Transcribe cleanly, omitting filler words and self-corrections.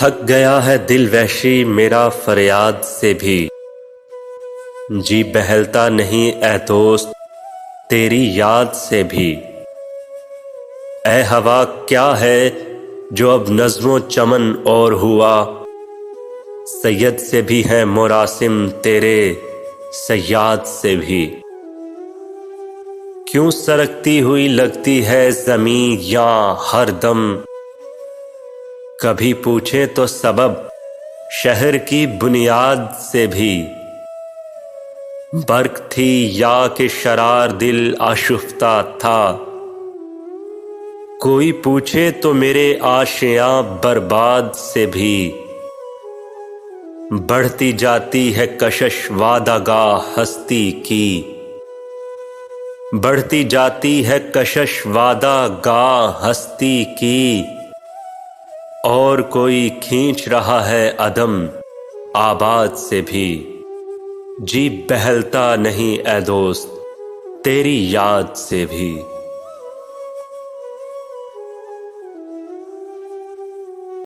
تھک گیا ہے دل وحشی میرا فریاد سے بھی، جی بہلتا نہیں اے دوست تیری یاد سے بھی۔ اے ہوا کیا ہے جو اب نظم و چمن اور ہوا، سید سے بھی ہے مراسم تیرے صیاد سے بھی۔ کیوں سرکتی ہوئی لگتی ہے زمیں یاں ہر دم، کبھی پوچھیں تو سبب شہر کی بنیاد سے بھی۔ برق تھی یا کہ شرار دل آشفتہ تھا، کوئی پوچھے تو میرے آشیاں برباد سے بھی۔ بڑھتی جاتی ہے کشش وعدہ گاہ ہستی کی، بڑھتی جاتی ہے کشش وعدہ گاہ ہستی کی، اور کوئی کھینچ رہا ہے عدم آباد سے بھی۔ جی بہلتا نہیں اے دوست تیری یاد سے بھی۔